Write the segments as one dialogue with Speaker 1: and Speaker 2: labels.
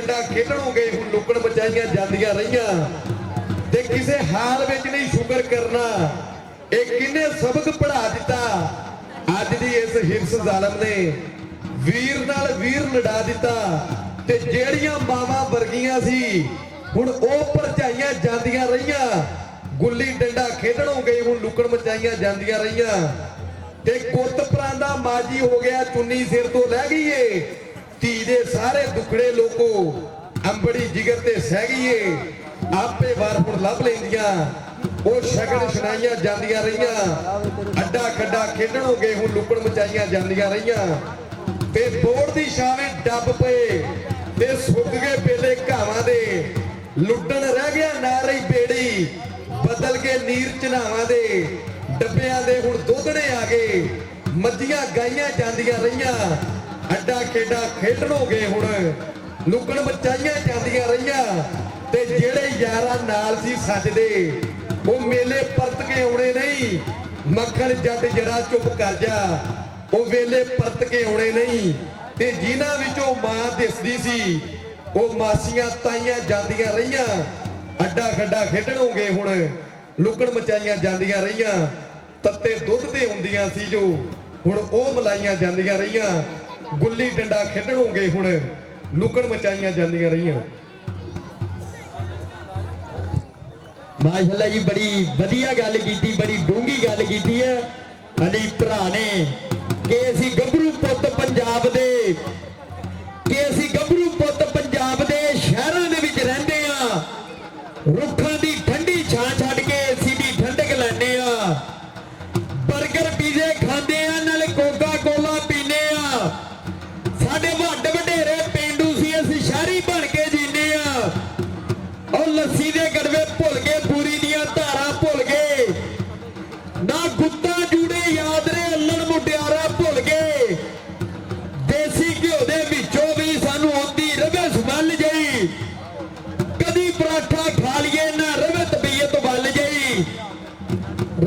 Speaker 1: डंडा खेडणों गए हुण लुकण बचाइयां जांदियां रहियां ते किसे हाल विच नहीं शुकर करना एक किन्ने सबक पढ़ा दिता अज दी इस हिरस जालम ने वीर नाल वीर लड़ा दिता ते जेड़ियां मावां वर्गियां सी हुण ओ भरजाइयां जांदियां रहियां गुल्ली डंडा खेडणों गए हुण लुकण बचाइयां जांदियां रहियां ते कुत्त परांदा माजी हो गया चुन्नी सिर तो लै गई है धी दे सारे दुखड़े लोको अंबड़ी जिगर ते सह गई है आपे वार हुण लभ लैंदियां ओ शगन सुनाइयां जांदियां रहियां अड्डा खड्डा खेडणों गए हुण लुकण मचाइयां जांदियां रहियां ते बोड़ दी छावें डब पे ते सुक गए पेले घावां दे लुटण रह गया ना रही बेड़ी बदल के नीर चनावां दे डब्बियां दे हुण दोधड़े आ गए मज्जियां गाइयां जांदियां रहियां अड्डा खेडा खेडणों गए हुण लुकण बचाइयां जांदियां रहियां ते जेड़े यारां नाल सी सजदे ओ मेले परत के आउणे नहीं मक्खण जट जड़ा चुप कर जा ओ वेले परत के आउणे नहीं ते जिन्हां विचों मां दिसदी सी ओ मासियां ताईयां जांदियां रहियां अड्डा खड्डा खेडणों गए हुण लुकण मचाइयां जांदियां रहियां तत्ते दुध ते हुंदियां सी जो हुण ओ मलाइयां जांदियां रहियां गुल्ली डंडा खेडणों गए हुण लुकण मचाइयां जांदियां रहियां।
Speaker 2: माशाअल्लाह जी बड़ी वधिया गल कीती बड़ी डूंगी गल कीती है अली भरा ने कि असीं गभरू पुੱਤ पंजाब दे कि असीं गभरू पुੱਤ पंजाब दे शहरां दे विच रहिंदे आ रुखां दी ठंडी छां छड्ड के असीं भी ठंडक लैंदे आ बर्गर पीजे खांदे आ नाले कोका कोला पीने आ साडे वड्ड वडेरे पेंडू सी असीं शहरी बण के जीने आ और लस्सी दे गड़वे भुल गए पूरी दियां धारां भुल गए ना गुत्ता जूड़े याद रे अल्लण मुटियारा भुल गए देसी घ्यो दे विचों भी सानू आउंदी रवे समल जई कदी पराठा खा लिये ना रवे तबीयत बल जई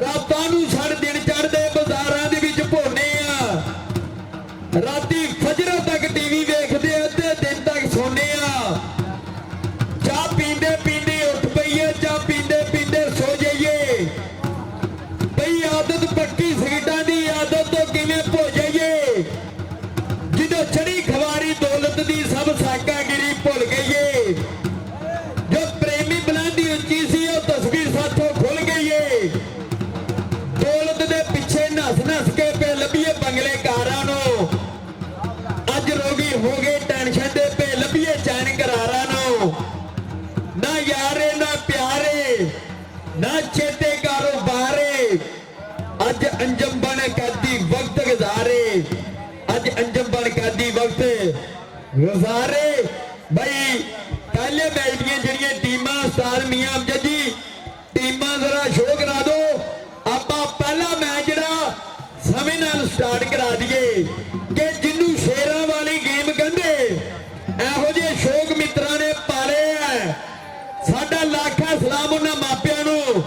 Speaker 2: रातां नूं साढ़े दिन चढ़दे बाजारां दे विच भोने आ राती फजर तक टीवी वेखदे अद्धे दिन तक सोने आ चाह पींदे पींदे उठ पईए चाह पींदे पींदे सो जाइए बई आदत पक्की सिगरेटां दी आदत तो किवें भो जाइए जिदों चढ़ी खवारी दौलत दी सब साकागिरी भुल गईए जो प्रेमी बुलंदी उच्ची सी वो तस्वीर साथों खुल गईए दौलत दे पिछे नस नस के पे लभिए बंगले कारां नूं अज रोगी हो गए टेंशन दे पे लभिए चैन करारां नूं ना यारे ना प्यारे ना चेते कारोबारे अज अंजम बन करदी वक्त गुजारे अज अंजम बन करदी वक्त गुजारे भाई पहले मैच दी जिहड़ियां टीमां उस्ताद मियां अमजद जी टीमां जरा शो करा दो आपां पहला मैच जिहड़ा समय नाल स्टार्ट करा दईए कि जिन्नू शेरां वाली गेम कहंदे इहो जिहे शौक मित्रां ने पाले है साडा लाखा सलाम उन्हां मापियां नूं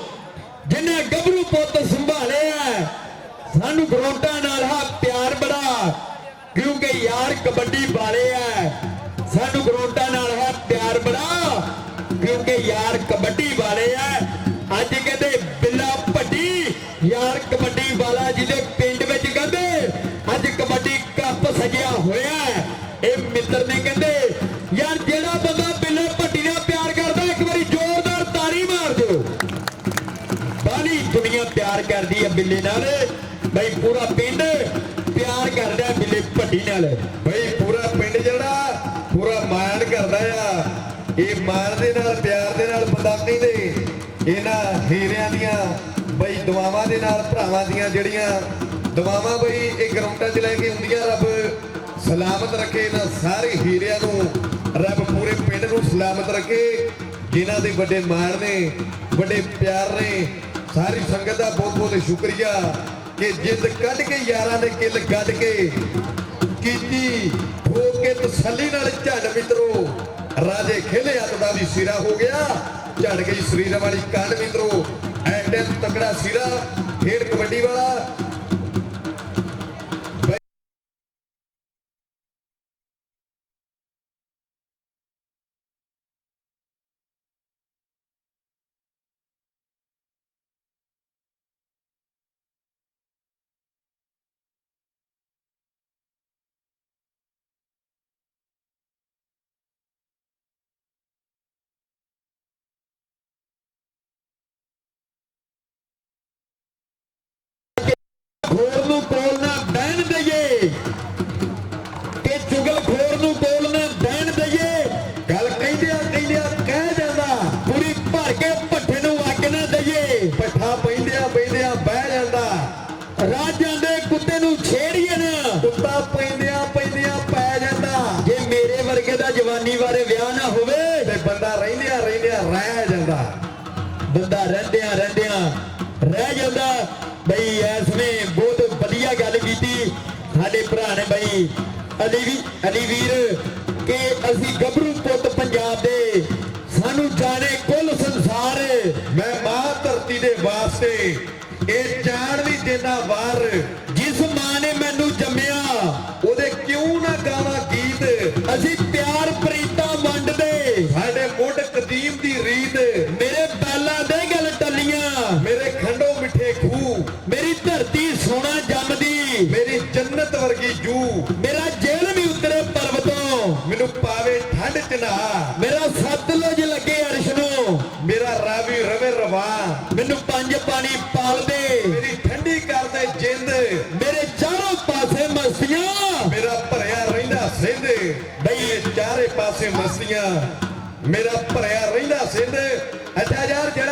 Speaker 2: जिन्हें गभरू पुੱਤ संभाले है सानू ग्राउंडां नाल हा प्यार बड़ा क्योंकि यार कबड्डी वाले है सानू ग्राउंडां नाल है प्यार बड़ा क्योंकि यार कबड्डी वाले है अज कहते बिल्ला भट्टी यार कबड्डी वाला जिहदे पिंड विच कहंदे अज कबड्डी कप सजिया होया है ए मित्र ने कहंदे यार जेड़ा बंदा बिल्ला भट्टी नाल प्यार करदा एक बारी जोरदार ताड़ी मार दो बाली दुनिया प्यार करदी है बिल्ले नाल भाई पूरा पिंड प्यार करदा है बिल्ले भट्टी नाल
Speaker 1: भाई पूरा पिंड जड़ा पूरा मान करदा आ ये मान दे नाल प्यार दे नाल बंदा कहंदे इन्हां हीरियां दियां भाई दुआवां दे नाल भरावां दियां जड़ियां दुआवां भाई ये ग्राउंडां च लैके आउंदियां रब सलामत रखे इन्हां सारे हीरियां नूं रब पूरे पिंड नूं सलामत रखे जिन्हां दे वड्डे मान ने वड्डे प्यार ने सारी संगत दा बहुत बहुत शुक्रिया कि जिंद कढ के यारां ने किल गढ़ के कीती हो के तसल्ली नाल झंड मित्रो राजे खेले अत दा भी सिरा हो गया झड़ गई शरीर वाली कंड मित्रो एडे तगड़ा सिरा खेल कबड्डी वाला
Speaker 2: ਚੁਗਲਖੋਰ ਨੂੰ ਕੋਲ ਨਾ ਬਹਿਣ ਦਈਏ, ਕਿ ਚੁਗਲਖੋਰ ਨੂੰ ਕੋਲ ਨਾ ਬਹਿਣ ਦਈਏ।
Speaker 1: ਗੱਲ ਕਹਿੰਦਿਆਂ ਕਹਿ ਜਾਂਦਾ,
Speaker 2: ਪੂਰੀ ਭਰ ਕੇ ਭੱਠੇ ਨੂੰ ਅੱਗ ਨਾ ਦਈਏ।
Speaker 1: ਪੱਠਾ ਪੈਂਦਿਆਂ ਬਹਿ ਜਾਂਦਾ,
Speaker 2: ਰਾਜਾਂ ਦੇ ਕੁੱਤੇ ਨੂੰ ਛੇੜੀਏ ਨਾ,
Speaker 1: ਕੁੱਤਾ ਪੈਂਦਿਆਂ ਪੈ ਜਾਂਦਾ।
Speaker 2: ਜੇ ਮੇਰੇ ਵਰਗੇ ਦਾ ਜਵਾਨੀ ਬਾਰੇ ਵਿਆਹ ਨਾ ਹੋਵੇ
Speaker 1: ਤੇ ਬੰਦਾ ਰਹਿੰਦਿਆਂ ਰਹਿ ਜਾਂਦਾ।
Speaker 2: ਬੰਦਾ ਰਹਿੰਦਿਆਂ ਰਹਿ ਜਾਂਦਾ। ਬਈ ਇਸ ਨੇ ਬਹੁਤ ਵਧੀਆ ਗੱਲ ਕੀਤੀ ਸਾਡੇ ਭਰਾ ਨੇ ਬਈ ਅਲੀ ਵੀਰ, ਕਿ ਅਸੀਂ ਗੱਭਰੂ ਪੁੱਤ ਪੰਜਾਬ ਦੇ, ਸਾਨੂੰ ਜਾਣੇ ਕੁੱਲ ਸੰਸਾਰ।
Speaker 1: ਮੈਂ ਮਾਂ ਧਰਤੀ ਦੇ ਵਾਸਤੇ ਇਹ ਜਾਣ ਵੀ ਦੇਣਾ ਵਾਰ,
Speaker 2: ਜਿਸ ਮਾਂ ਨੇ ਮੈਨੂੰ ਜੰਮਿਆ
Speaker 1: ਉਹਦੇ ਕਿਉਂ ਨਾ ਗਾਵਾਂ ਗੀਤ।
Speaker 2: ਅਸੀਂ ਪਿਆਰ ਪ੍ਰੀਤਾਂ ਵੰਡਦੇ,
Speaker 1: ਸਾਡੇ ਮੁੱਢ ਕਦੀਮ ਦੀ ਰੀਤ।
Speaker 2: ਮੇਰੇ ਬੈਲਾਂ ਦੇ ਗਲ ਟੱਲੀਆਂ,
Speaker 1: ਮੇਰੇ ਖੰਡੋ ਮਿੱਠੇ ਖੂਹ,
Speaker 2: ਮੇਰੀ ਧਰਤੀ ਸੋਨਾ ਜੰਮਦੀ,
Speaker 1: ਮੇਰੀ ਜੰਨਤ ਵਰਗੀ ਜੂ।
Speaker 2: ਮੇਰਾ ਜੇਲ ਵੀ ਉਤਰੇ ਪਰਬਤੋਂ,
Speaker 1: ਮੈਨੂੰ ਪਾਵੇ ਠੰਡ ਚ ਨਾ,
Speaker 2: ਮੇਰਾ ਸਤਲੁਜ ਲੱਗੇ ਅਰਸ਼ ਨੂੰ,
Speaker 1: ਮੇਰਾ ਰਾਵੀ ਰਵੇ ਰਵਾ।
Speaker 2: ਮੈਨੂੰ ਪੰਜ ਪਾਣੀ ਪਾਲਦੇ,
Speaker 1: ਮੇਰੀ ਠੰਡੀ ਕਰਦੇ ਜਿੰਦ,
Speaker 2: ਮੇਰੇ ਚਾਰੋਂ ਪਾਸੇ ਮਸਤੀਆਂ।
Speaker 1: ਮੇਰਾ ਭਰਿਆ ਰਹਿੰਦਾ ਸਿੰਧ। ਬਈ ਇਹ ਚਾਰੇ ਪਾਸੇ ਮਸਤੀਆਂ, ਮੇਰਾ ਭਰਿਆ ਰਹਿੰਦਾ ਸਿੰਧ। ਅੱਛਾ ਯਾਰ, ਜਿਹੜਾ